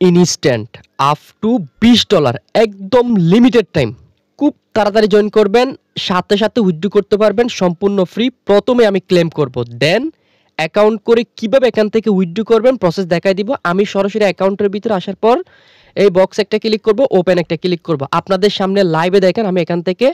Instant up to $20 একদম limited time. খুব তাড়াতাড়ি জয়েন করবেন, সাথে সাথে উইথড্র করতে পারবেন সম্পূর্ণ ফ্রি। প্রথমে আমি ক্লেম করব, দেন অ্যাকাউন্ট করে কিভাবে এখান থেকে উইথড্র করবেন প্রসেস দেখাই দিব। আমি সরাসরি অ্যাকাউন্টের ভিতরে আসার পর এই বক্স একটা ক্লিক করব, ওপেন একটা ক্লিক করব। আপনাদের সামনে লাইভে দেখেন আমি এখান থেকে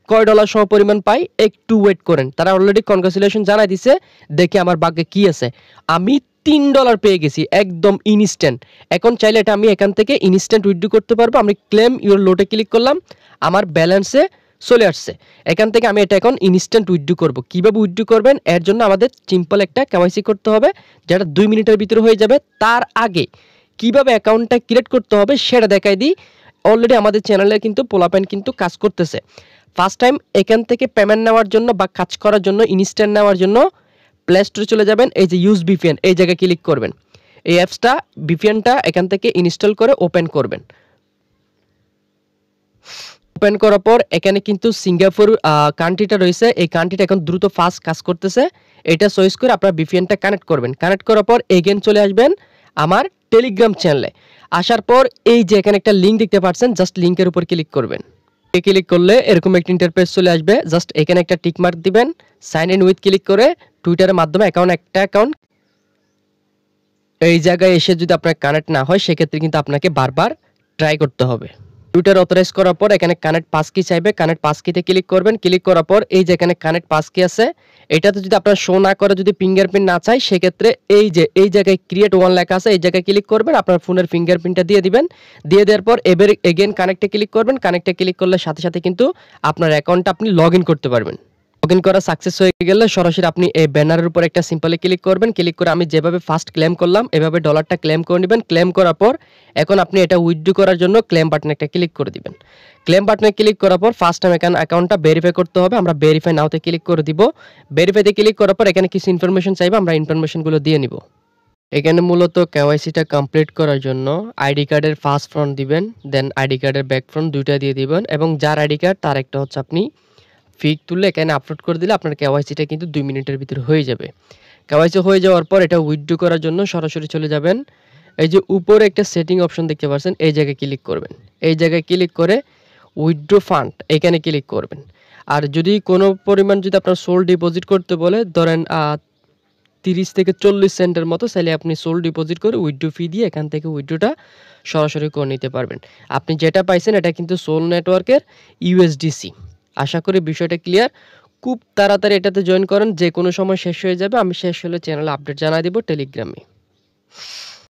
কয় ডলার সম পরিমাণ পাই, একটু ওয়েট করেন। তারা অলরেডি কনগ্রাচুলেশন জানাই দিছে, দেখে আমার ভাগ্যে কি আছে। আমি $3 পেয়ে গেছি একদম ইনস্ট্যান্ট। এখন চাইলে এটা আমি এখান থেকে ইনস্ট্যান্ট উইথড্র করতে পারবো। আমি ক্লেম ইউর লোটে ক্লিক করলাম, আমার ব্যালেন্সে চলে আসছে। এখান থেকে আমি এটা এখন ইনস্ট্যান্ট উইথড্র করব। কীভাবে উইথড্র করবেন এর জন্য আমাদের সিম্পল একটা কেওয়াইসি করতে হবে, যেটা 2 মিনিটের ভিতরে হয়ে যাবে। তার আগে কিভাবে অ্যাকাউন্টটা ক্রিয়েট করতে হবে সেটা দেখাই দিই। অলরেডি আমাদের চ্যানেলে কিন্তু পোলাপাইন কিন্তু কাজ করতেছে। ফার্স্ট টাইম এখান থেকে পেমেন্ট নেওয়ার জন্য বা কাজ করার জন্য ইনস্ট্যান্ট নেওয়ার জন্য প্লে স্টোরে চলে যাবেন, এই যে ইউজ ভিপিএন এই জায়গায় ক্লিক করবেন। এই অ্যাপসটা ভিপিএনটা এখান থেকে ইনস্টল করে ওপেন করবেন। ওপেন করার পর এখানে কিন্তু সিঙ্গাপুর কান্ট্রিটা রয়েছে, এই কান্ট্রিটা এখন দ্রুত ফাস্ট কাজ করতেছে। এটা চয়েস করে আপনার ভিপিএনটা কানেক্ট করবেন। কানেক্ট করার পর এগেন চলে আসবেন আমার টেলিগ্রাম চ্যানেলে। আসার পর এই যে এখানে একটা লিঙ্ক দেখতে পাচ্ছেন, জাস্ট লিঙ্কের উপর ক্লিক করবেন। ক্লিক করলে এরকম একটা ইন্টারফেস চলে আসবে। জাস্ট এখানে একটা টিক মার্ক দিবেন, সাইন ইন উইথ ক্লিক করে টুইটারের মাধ্যমে একটা অ্যাকাউন্ট এই জায়গায় এসে যদি আপনার কানেক্ট না হয় সেক্ষেত্রে কিন্তু আপনাকে বারবার ট্রাই করতে হবে। টুইটার অথরাইজ করার পর এখানে কানেক্ট পাস কি চাইবে, কানেক্ট পাস কিতে ক্লিক করবেন। ক্লিক করার পর এই যে এখানে কানেক্ট পাস কি আছে, এটাতে যদি আপনার শো না করে, যদি ফিঙ্গারপ্রিন্ট না চাই সেক্ষেত্রে এই যে এই জায়গায় ক্রিয়েট ওয়ান লেখা আছে এই জায়গায় ক্লিক করবেন, আপনার ফোনের ফিঙ্গারপ্রিন্টটা দিয়ে দিবেন। দিয়ে দেওয়ার পর এবার এগেন কানেক্টে ক্লিক করবেন। কানেক্টে ক্লিক করলে সাথে সাথে কিন্তু আপনার অ্যাকাউন্টটা আপনি লগ ইন করতে পারবেন। লগ ইন করা সাকসেস হয়ে গেলে সরাসরি আপনি এই ব্যানারের উপর একটা সিম্পলি ক্লিক করবেন। ক্লিক করে আমি যেভাবে ফার্স্ট ক্লেম করলাম এভাবে ডলারটা ক্লেম করে নেবেন। ক্লেম করার পর এখন আপনি এটা উইথড্র করার জন্য ক্লেম বাটনে একটা ক্লিক করে দিবেন। ক্লেম বাটনে ক্লিক করার পর ফার্স্ট টাইম এখানে অ্যাকাউন্টটা ভেরিফাই করতে হবে, আমরা ভেরিফাই নাওতে ক্লিক করে দিব। ভেরিফাইতে ক্লিক করার পর এখানে কিছু ইনফরমেশন চাইবে, আমরা ইনফরমেশনগুলো দিয়ে নিব। এখানে মূলত কেওয়াইসিটা কমপ্লিট করার জন্য আইডি কার্ডের ফার্স্ট ফ্রন্ট দিবেন, দেন আইডি কার্ডের ব্যাক ফ্রন্ট দুইটা দিয়ে দিবেন, এবং যার আইডি কার্ড তার একটা হচ্ছে আপনি ফিক তুললে এখানে আপলোড করে দিলে আপনার কেওয়াইসিটা কিন্তু 2 মিনিটের ভিতরে হয়ে যাবে। কেওয়াইসি হয়ে যাওয়ার পর এটা উইথড্র করার জন্য সরাসরি চলে যাবেন, এই যে উপরে একটা সেটিং অপশন দেখতে পাচ্ছেন এই জায়গায় ক্লিক করবেন। এই জায়গায় ক্লিক করে উইথড্র ফান্ড এখানে ক্লিক করবেন। আর যদি কোনো পরিমাণ যদি আপনার সোল ডিপোজিট করতে বলে, ধরেন 30 থেকে 40 সেন্টের মতো, চাইলে আপনি সোল ডিপোজিট করে উইথড্র ফি দিয়ে এখান থেকে উইথড্রটা সরাসরি করে নিতে পারবেন। আপনি যেটা পাইছেন এটা কিন্তু সোল নেটওয়ার্কের ইউএসডিসি। আশা করি বিষয়টা ক্লিয়ার। খুব তাড়াতাড়ি এটাতে জয়েন করেন, যে কোনো সময় শেষ হয়ে যাবে। আমি শেষ হলে চ্যানেলে আপডেট জানাই দিব টেলিগ্রামে।